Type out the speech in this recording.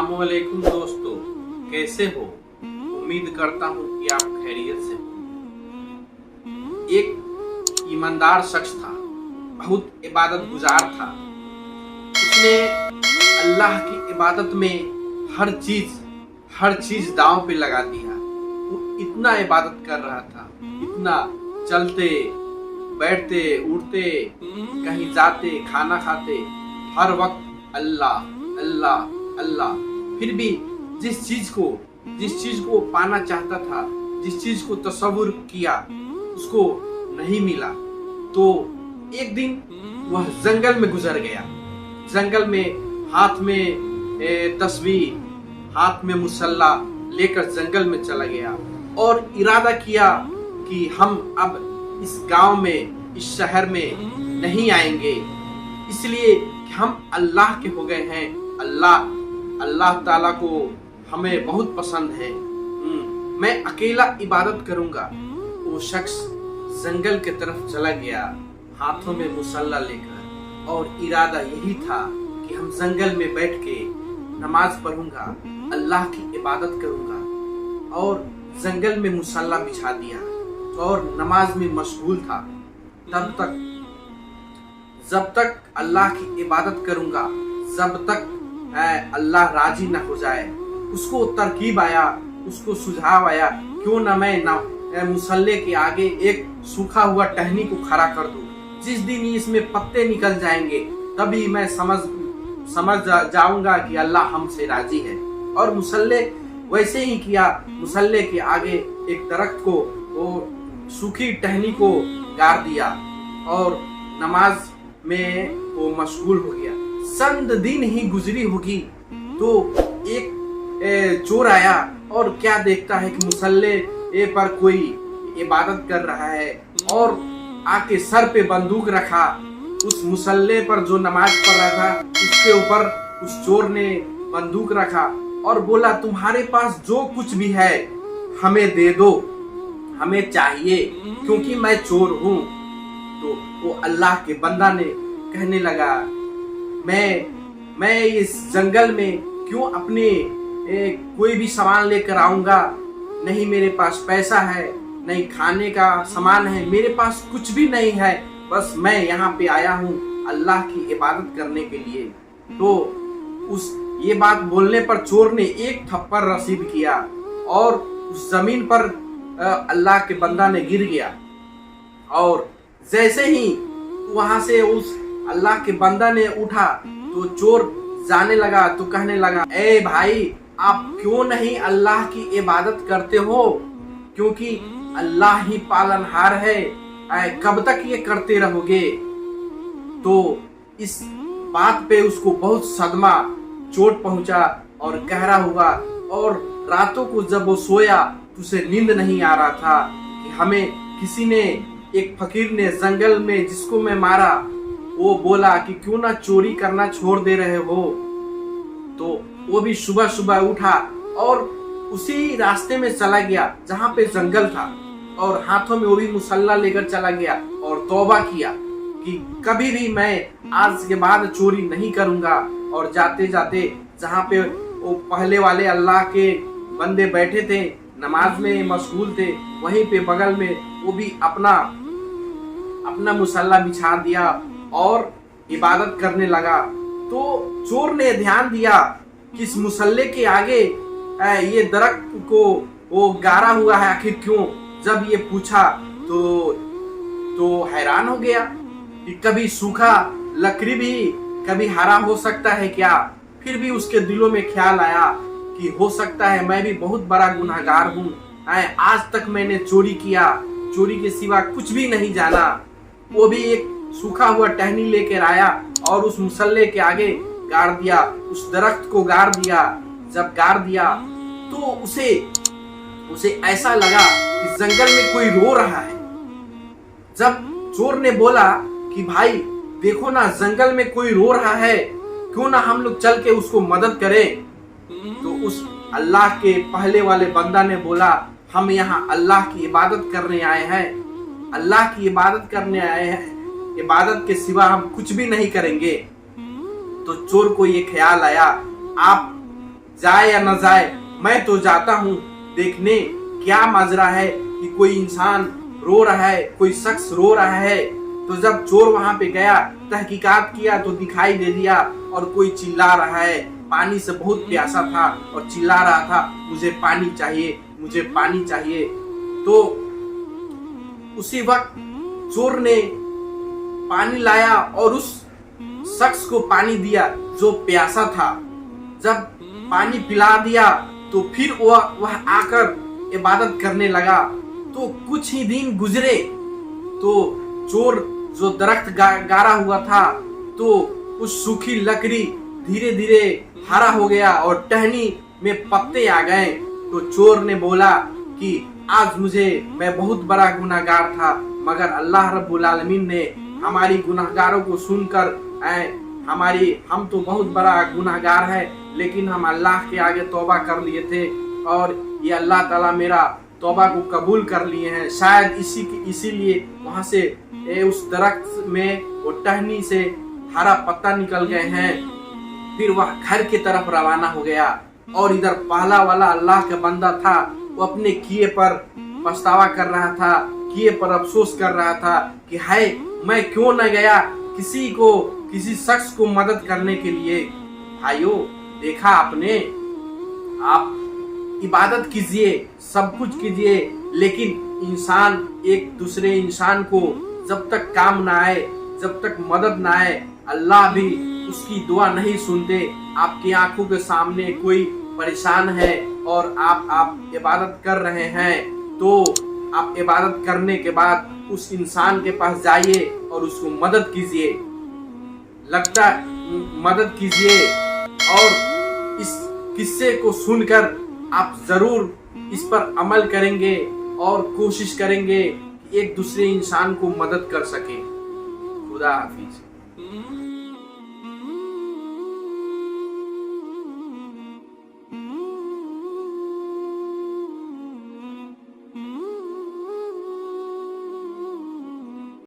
अस्सलामुअलैकुम दोस्तों, कैसे हो? उम्मीद करता हूँ कि आप खैरियत से हो। एक ईमानदार शख्स था, बहुत इबादत गुजार था। उसने अल्लाह की इबादत में हर चीज दांव पे लगा दिया। वो इतना इबादत कर रहा था, इतना चलते बैठते उठते कहीं जाते खाना खाते हर वक्त अल्लाह अल्लाह अल्लाह। फिर भी जिस चीज को पाना चाहता था, जिस चीज को तसव्वुर किया, उसको नहीं मिला। तो एक दिन वह जंगल में गुजर गया। जंगल में हाथ में तस्बीह, हाथ में मुसल्ला लेकर जंगल में चला गया और इरादा किया कि हम अब इस गांव में, इस शहर में नहीं आएंगे, इसलिए कि हम अल्लाह के हो गए हैं। अल्लाह ताला को हमें बहुत पसंद है। मैं अकेला इबादत करूंगा। वो शख्स जंगल के तरफ चला गया हाथों में मुसल्ला लेकर, और इरादा यही था कि हम जंगल में बैठ के नमाज पढ़ूंगा, अल्लाह की इबादत करूंगा। और जंगल में मुसल्ला बिछा दिया और नमाज में मशगूल था। जब तक अल्लाह की इबादत करूंगा, जब तक अल्लाह राजी न हो जाए। उसको तरकीब आया, उसको सुझाव आया, क्यों न मैं मुसल्ले के आगे एक सूखा हुआ टहनी को खड़ा कर दूं। जिस दिन इसमें पत्ते निकल जाएंगे तभी मैं समझ जाऊंगा कि अल्लाह हमसे राजी है। और मुसल्ले वैसे ही किया। मुसल्ले के आगे एक दरख्त को, वो सूखी टहनी को गाड़ दिया और नमाज में वो मशगूल हो गया। चंद दिन ही गुजरी होगी तो एक चोर आया और क्या देखता है कि मुसल्ले पर कोई इबादत कर रहा है, और आके सर पे बंदूक रखा। उस मुसल्ले पर जो नमाज पढ़ रहा था उसके ऊपर उस चोर ने बंदूक रखा और बोला, तुम्हारे पास जो कुछ भी है हमें दे दो, हमें चाहिए, क्योंकि मैं चोर हूँ। तो वो अल्लाह के बंदा ने कहने लगा, मैं इस जंगल में क्यों अपने कोई भी सामान लेकर आऊंगा? नहीं मेरे पास पैसा है, नहीं खाने का सामान है, मेरे पास कुछ भी नहीं है। बस मैं यहाँ पे आया हूँ अल्लाह की इबादत करने के लिए। तो ये बात बोलने पर चोर ने एक थप्पड़ रसीद किया और उस जमीन पर अल्लाह के बंदा ने गिर गया। और जैसे ही वहां से उस अल्लाह के बंदा ने उठा तो चोर जाने लगा तो कहने लगा, ए भाई, आप क्यों नहीं अल्लाह की इबादत करते हो? क्योंकि अल्लाह ही पालनहार है, कब तक ये करते रहोगे? तो इस बात पे उसको बहुत सदमा, चोट पहुंचा और गहरा हुआ। और रातों को जब वो सोया तो उसे नींद नहीं आ रहा था कि हमें किसी ने, एक फकीर ने जंगल में जिसको मैं मारा, वो बोला कि क्यों ना चोरी करना छोड़ दे रहे हो। तो वो भी सुबह सुबह उठा और उसी रास्ते में चला गया जहाँ पे जंगल था, और हाथों में वो भी मुसल्ला लेकर चला गया और तौबा किया कि कभी भी मैं आज के बाद चोरी नहीं करूंगा। और जाते जाते जहाँ पे वो पहले वाले अल्लाह के बंदे बैठे थे, नमाज में मशगूल थे, वहीं पे बगल में वो भी अपना मुसल्ला बिछा दिया और इबादत करने लगा। तो चोर ने ध्यान दिया कि इस मुसल्ले के आगे ये दरख्त को वो गाड़ा हुआ है, आखिर क्यों? जब ये पूछा तो हैरान हो गया कि कभी सूखा लकड़ी भी कभी हरा हो सकता है क्या? फिर भी उसके दिलों में ख्याल आया कि हो सकता है मैं भी बहुत बड़ा गुनहगार हूँ। आज तक मैंने चोरी किया, चोरी के सिवा कुछ भी नहीं जाना। वो भी एक सूखा हुआ टहनी लेकर आया और उस मुसल्ले के आगे गाड़ दिया, उस दरख्त को गाड़ दिया। जब गाड़ दिया तो उसे ऐसा लगा कि जंगल में कोई रो रहा है। जब चोर ने बोला कि भाई देखो ना, जंगल में कोई रो रहा है, क्यों ना हम लोग चल के उसको मदद करें? तो उस अल्लाह के पहले वाले बंदा ने बोला, हम यहाँ अल्लाह की इबादत करने आए हैं, अल्लाह की इबादत करने आए हैं, इबादत के सिवा हम कुछ भी नहीं करेंगे। तो चोर को ये ख्याल आया, आप जाए या न जाए, मैं तो जाता हूँ देखने क्या माजरा है कि कोई इंसान रो रहा है, कोई शख्स रो रहा है। तो जब चोर वहां पे गया, तहकीकात किया तो दिखाई दे दिया और कोई चिल्ला रहा है, पानी से बहुत प्यासा था और चिल्ला रहा था, मुझे पानी चाहिए, मुझे पानी चाहिए। तो उसी वक्त चोर ने पानी लाया और उस शख्स को पानी दिया जो प्यासा था। जब पानी पिला दिया तो फिर वह आकर इबादत करने लगा। तो कुछ ही दिन गुजरे तो चोर जो दरख्त गाड़ा हुआ था, तो उस सूखी लकड़ी धीरे धीरे हरा हो गया और टहनी में पत्ते आ गए। तो चोर ने बोला कि आज मैं बहुत बड़ा गुनहगार था, मगर अल्लाह रब्बुल आलमीन ने हमारी गुनहगारों को सुनकर हम तो बहुत बड़ा गुनहगार है, लेकिन हम अल्लाह के आगे तौबा कर लिए थे और ये अल्लाह ताला मेरा तौबा को कबूल कर लिए हैं। शायद इसीलिए वहां से उस दरख्त में वो टहनी से हरा पत्ता निकल गए हैं। फिर वह घर की तरफ रवाना हो गया और इधर पहला वाला अल्लाह का बंदा था, वो अपने किए पर पछतावा कर रहा था, किए पर अफसोस कर रहा था कि हाय मैं क्यों न गया किसी शख्स को मदद करने के लिए। भाइयों, देखा आपने, आप इबादत कीजिए, सब कुछ कीजिए, लेकिन इंसान एक दूसरे इंसान को जब तक काम ना आए, जब तक मदद ना आए, अल्लाह भी उसकी दुआ नहीं सुनते। आपकी आंखों के सामने कोई परेशान है और आप इबादत कर रहे हैं, तो आप इबादत करने के बाद उस इंसान के पास जाइए और उसको मदद कीजिए, मदद कीजिए। और इस किस्से को सुनकर आप जरूर इस पर अमल करेंगे और कोशिश करेंगे कि एक दूसरे इंसान को मदद कर सकें। खुदा हाफिज।